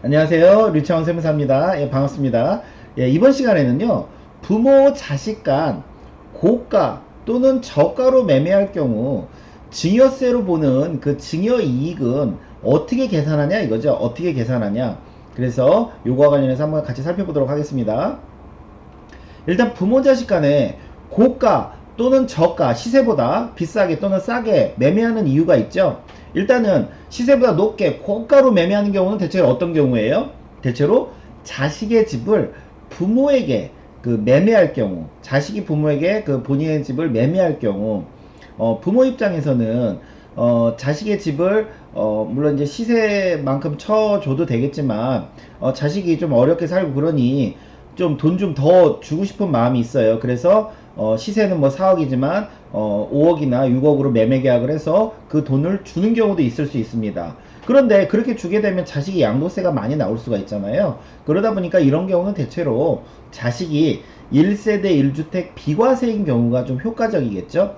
안녕하세요. 류창원 세무사입니다. 예, 반갑습니다. 예, 이번 시간에는요, 부모 자식 간 고가 또는 저가로 매매할 경우 증여세로 보는 그 증여 이익은 어떻게 계산하냐 이거죠. 어떻게 계산하냐. 그래서 요거와 관련해서 한번 같이 살펴보도록 하겠습니다. 일단 부모 자식 간에 고가 또는 저가 시세보다 비싸게 또는 싸게 매매하는 이유가 있죠. 일단은 시세보다 높게 고가로 매매하는 경우는 대체로 어떤 경우예요? 대체로 자식의 집을 부모에게 그 매매할 경우, 자식이 부모에게 그 본인의 집을 매매할 경우, 부모 입장에서는 자식의 집을 물론 이제 시세만큼 쳐줘도 되겠지만 자식이 좀 어렵게 살고 그러니 좀 돈 좀 더 주고 싶은 마음이 있어요. 그래서 시세는 뭐 4억이지만 5억이나 6억으로 매매 계약을 해서 그 돈을 주는 경우도 있을 수 있습니다. 그런데 그렇게 주게 되면 자식이 양도세가 많이 나올 수가 있잖아요. 그러다 보니까 이런 경우는 대체로 자식이 1세대 1주택 비과세인 경우가 좀 효과적이겠죠.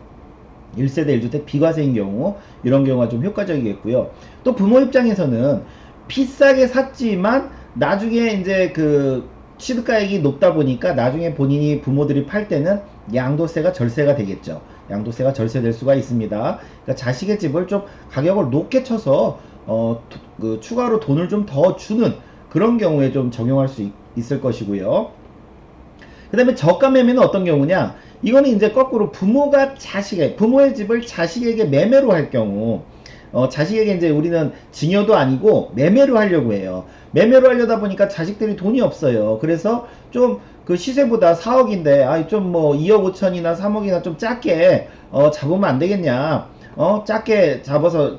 1세대 1주택 비과세인 경우 이런 경우가 좀 효과적이겠고요. 또 부모 입장에서는 비싸게 샀지만 나중에 이제 그 취득가액이 높다 보니까 나중에 본인이 부모들이 팔 때는 양도세가 절세가 되겠죠. 양도세가 절세될 수가 있습니다. 그러니까 자식의 집을 좀 가격을 높게 쳐서 그 추가로 돈을 좀 더 주는 그런 경우에 좀 적용할 수 있을 것이고요. 그 다음에 저가 매매는 어떤 경우냐? 이거는 이제 거꾸로 부모가 부모의 집을 자식에게 매매로 할 경우, 자식에게 이제 우리는 증여도 아니고 매매로 하려고 해요. 매매로 하려다 보니까 자식들이 돈이 없어요. 그래서 좀 그 시세보다 4억인데, 좀 뭐 2억 5천이나 3억이나 좀 작게, 잡으면 안 되겠냐. 작게 잡아서,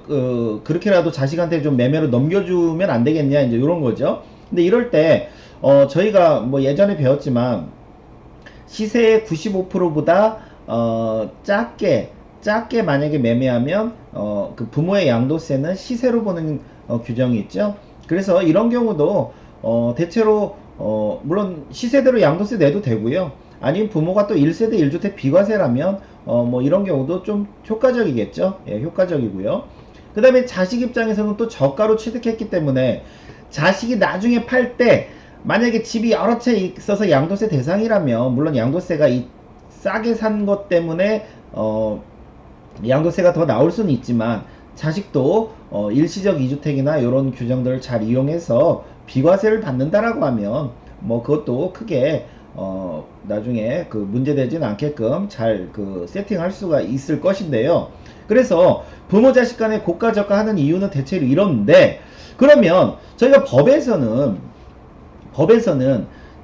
그렇게라도 자식한테 좀 매매로 넘겨주면 안 되겠냐. 이제 이런 거죠. 근데 이럴 때, 저희가 뭐 예전에 배웠지만, 시세의 95%보다 작게 만약에 매매하면 그 부모의 양도세는 시세로 보는 규정이 있죠. 그래서 이런 경우도 대체로 물론 시세대로 양도세 내도 되고요. 아니면 부모가 또 1세대 1주택 비과세라면 뭐 이런 경우도 좀 효과적이겠죠. 예, 효과적이고요. 그 다음에 자식 입장에서는 또 저가로 취득했기 때문에 자식이 나중에 팔 때 만약에 집이 여러 채 있어서 양도세 대상이라면 물론 양도세가 싸게 산 것 때문에 양도세가 더 나올 수는 있지만 자식도 일시적 2주택이나 이런 규정들을 잘 이용해서 비과세를 받는다라고 하면 뭐 그것도 크게 나중에 그 문제되지는 않게끔 잘 그 세팅할 수가 있을 것인데요. 그래서 부모 자식 간에 고가 저가 하는 이유는 대체로 이런데, 그러면 저희가 법에서는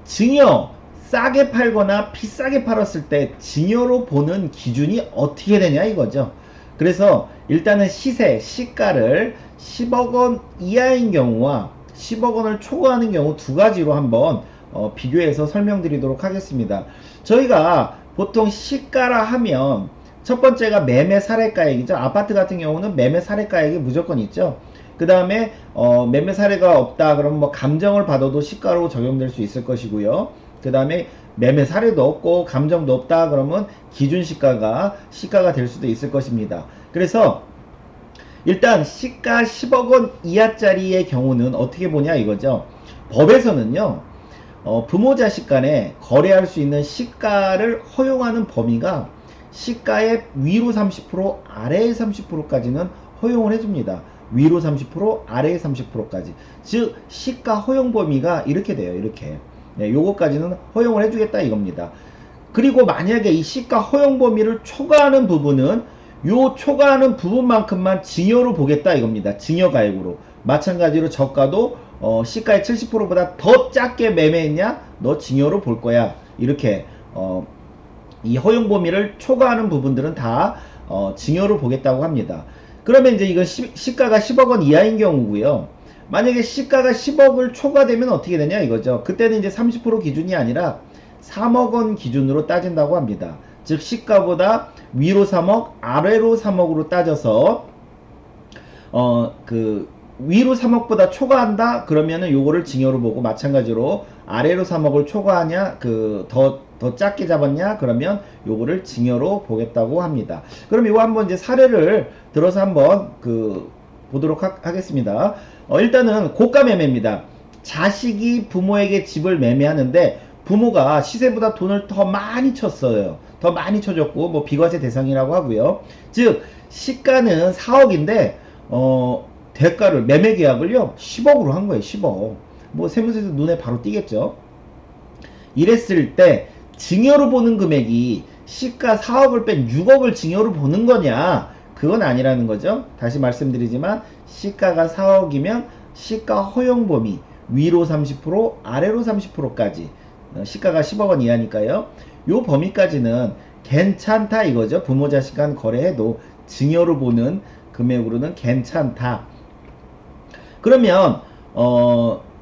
증여 싸게 팔거나 비싸게 팔았을 때 증여로 보는 기준이 어떻게 되냐 이거죠. 그래서 일단은 시가를 10억 원 이하인 경우와 10억 원을 초과하는 경우 두 가지로 한번 비교해서 설명드리도록 하겠습니다. 저희가 보통 시가라 하면 첫 번째가 매매 사례가액이죠. 아파트 같은 경우는 매매 사례가액이 무조건 있죠. 그 다음에 매매 사례가 없다 그러면 뭐 감정을 받아도 시가로 적용될 수 있을 것이고요. 그 다음에 매매 사례도 없고 감정도 없다 그러면 기준 시가가 될 수도 있을 것입니다. 그래서 일단 시가 10억 원 이하짜리의 경우는 어떻게 보냐 이거죠. 법에서는요, 부모 자식 간에 거래할 수 있는 시가를 허용하는 범위가 시가의 위로 30% 아래의 30%까지는 허용을 해줍니다. 위로 30% 아래의 30%까지. 즉 시가 허용 범위가 이렇게 돼요. 이렇게. 네, 요거까지는 허용을 해주겠다 이겁니다. 그리고 만약에 이 시가 허용 범위를 초과하는 부분은 요 초과하는 부분만큼만 증여로 보겠다 이겁니다. 증여가액으로. 마찬가지로 저가도 시가의 70%보다 더 작게 매매했냐? 너 증여로 볼 거야. 이렇게 이 허용 범위를 초과하는 부분들은 다 증여로 보겠다고 합니다. 그러면 이제 이건 시가가 10억 원 이하인 경우고요. 만약에 시가가 10억을 초과되면 어떻게 되냐 이거죠. 그때는 이제 30% 기준이 아니라 3억 원 기준으로 따진다고 합니다. 즉 시가보다 위로 3억, 아래로 3억으로 따져서 그 위로 3억보다 초과한다 그러면은 요거를 증여로 보고, 마찬가지로 아래로 3억을 초과하냐 더 작게 잡았냐 그러면 요거를 증여로 보겠다고 합니다. 그럼 이거 한번 이제 사례를 들어서 한번 보도록 하겠습니다. 일단은 고가 매매입니다. 자식이 부모에게 집을 매매하는데 부모가 시세보다 돈을 더 많이 쳤어요. 더 많이 쳐줬고 뭐 비과세 대상이라고 하고요. 즉 시가는 4억인데 대가를 매매 계약을요 10억으로 한 거예요. 10억. 뭐 세무서에서 눈에 바로 띄겠죠. 이랬을 때 증여로 보는 금액이 시가 4억을 뺀 6억을 증여로 보는 거냐? 그건 아니라는 거죠. 다시 말씀드리지만 시가가 4억이면 시가 허용 범위 위로 30% 아래로 30%까지 시가가 10억 원 이하니까요. 요 범위까지는 괜찮다 이거죠. 부모 자식 간 거래해도 증여로 보는 금액으로는 괜찮다. 그러면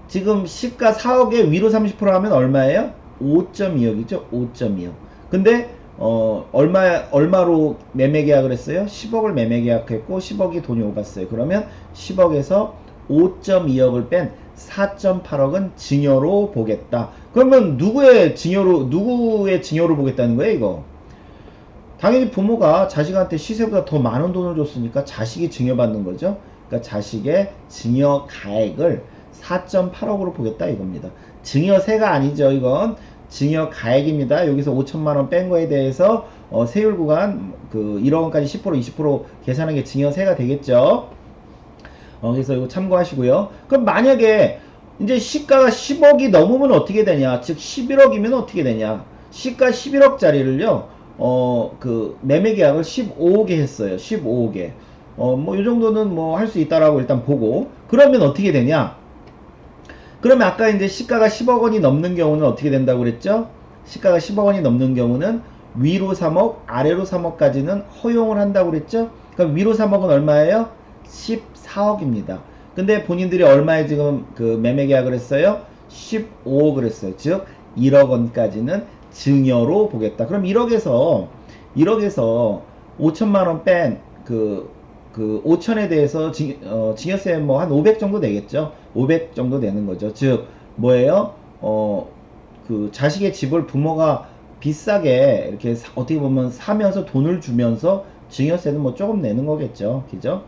지금 시가 4억에 위로 30% 하면 얼마예요? 5.2억이죠. 5.2억. 근데 얼마로 매매 계약을 했어요? 10억을 매매 계약했고 10억이 돈이 오갔어요. 그러면 10억에서 5.2억을 뺀 4.8억은 증여로 보겠다. 그러면 누구의 증여로 보겠다는 거예요, 이거? 당연히 부모가 자식한테 시세보다 더 많은 돈을 줬으니까 자식이 증여받는 거죠. 그러니까 자식의 증여 가액을 4.8억으로 보겠다 이겁니다. 증여세가 아니죠. 이건 증여 가액입니다. 여기서 5천만 원 뺀 거에 대해서 세율 구간 그 1억 원까지 10% 20% 계산한 게 증여세가 되겠죠. 그래서 이거 참고하시고요. 그럼 만약에 이제 시가가 10억이 넘으면 어떻게 되냐? 즉 11억이면 어떻게 되냐? 시가 11억짜리를요. 그 매매 계약을 15억에 했어요. 15억에. 뭐 이 정도는 뭐 할 수 있다라고 일단 보고 그러면 어떻게 되냐? 그러면 아까 이제 시가가 10억 원이 넘는 경우는 어떻게 된다고 그랬죠? 시가가 10억 원이 넘는 경우는 위로 3억, 아래로 3억까지는 허용을 한다고 그랬죠? 그럼 위로 3억은 얼마예요? 14억입니다. 근데 본인들이 얼마에 지금 그 매매 계약을 했어요? 15억을 했어요. 즉 1억 원까지는 증여로 보겠다. 그럼 1억에서 5천만 원 뺀 그 5천에 대해서 증여세 뭐 한 500 정도 내겠죠. 500 정도 내는 거죠. 즉 뭐예요? 그 자식의 집을 부모가 비싸게 이렇게 어떻게 보면 사면서 돈을 주면서 증여세는 뭐 조금 내는 거겠죠. 그죠?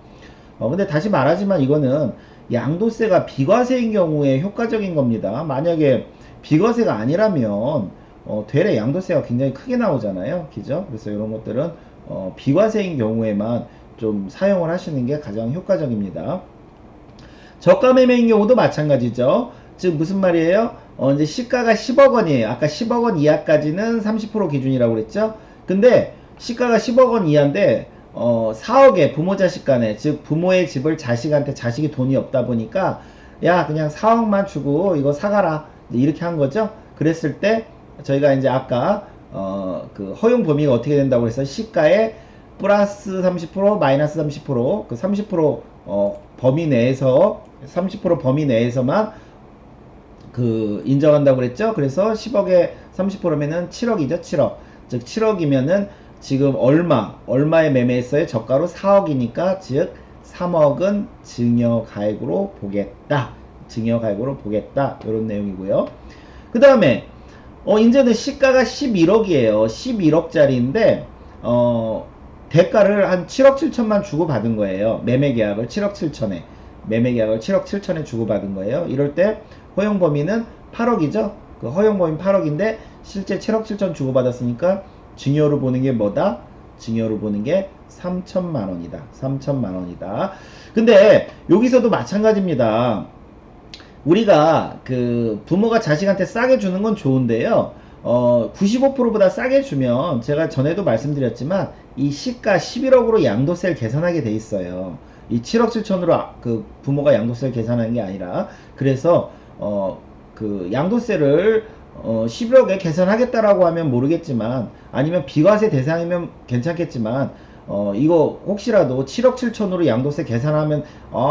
근데 다시 말하지만 이거는 양도세가 비과세인 경우에 효과적인 겁니다. 만약에 비과세가 아니라면 되레 양도세가 굉장히 크게 나오잖아요. 그죠? 그래서 이런 것들은 비과세인 경우에만 좀 사용을 하시는 게 가장 효과적입니다. 저가 매매인 경우도 마찬가지죠. 즉 무슨 말이에요? 이제 시가가 10억 원이에요. 아까 10억 원 이하까지는 30% 기준이라고 그랬죠? 근데 시가가 10억 원 이하인데 4억에 부모 자식 간에 즉 부모의 집을 자식한테 자식이 돈이 없다 보니까 야 그냥 4억만 주고 이거 사가라 이렇게 한 거죠. 그랬을 때 저희가 이제 아까 그 허용 범위가 어떻게 된다고 해서 시가에 플러스 30% 마이너스 30%그 30% 범위 내에서 30% 범위 내에서만 그 인정한다고 그랬죠. 그래서 10억에 30%면은 7억이죠. 7억. 즉 7억이면은 지금 얼마에 매매했어요? 저가로 4억이니까 즉 3억은 증여가액으로 보겠다. 증여가액으로 보겠다. 이런 내용이고요. 그 다음에 이제는 시가가 11억이에요. 11억짜리인데 대가를 한 7억 7천만 주고 받은 거예요. 매매 계약을 7억 7천에 주고 받은 거예요. 이럴 때 허용 범위는 8억이죠. 그 허용 범위 8억인데 실제 7억 7천 주고 받았으니까 증여로 보는 게 뭐다? 증여로 보는 게 3천만 원이다. 3천만 원이다. 근데 여기서도 마찬가지입니다. 우리가 그 부모가 자식한테 싸게 주는 건 좋은데요. 95%보다 싸게 주면 제가 전에도 말씀드렸지만 이 시가 11억으로 양도세를 계산하게 돼 있어요. 이 7억 7천으로 그 부모가 양도세를 계산하는 게 아니라 그래서 그 양도세를 11억에 계산하겠다라고 하면 모르겠지만 아니면 비과세 대상이면 괜찮겠지만 이거 혹시라도 7억 7천으로 양도세 계산하면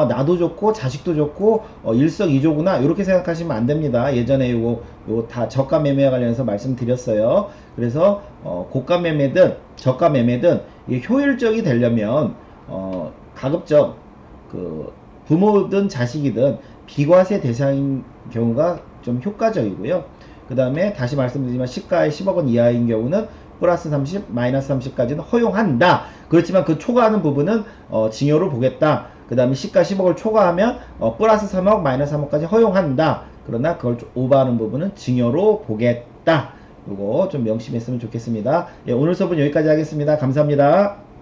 나도 좋고 자식도 좋고 일석이조구나 이렇게 생각하시면 안 됩니다. 예전에 요거 다 저가 매매와 관련해서 말씀드렸어요. 그래서 고가 매매든 저가 매매든 이게 효율적이 되려면 가급적 그 부모든 자식이든 비과세 대상인 경우가 좀 효과적이고요. 그 다음에 다시 말씀드리지만 시가의 10억 원 이하인 경우는 플러스 30, 마이너스 30까지는 허용한다. 그렇지만 그 초과하는 부분은 증여로 보겠다. 그 다음에 시가 10억을 초과하면 플러스 3억, 마이너스 3억까지 허용한다. 그러나 그걸 좀 오버하는 부분은 증여로 보겠다. 요거 좀 명심했으면 좋겠습니다. 예, 오늘 수업은 여기까지 하겠습니다. 감사합니다.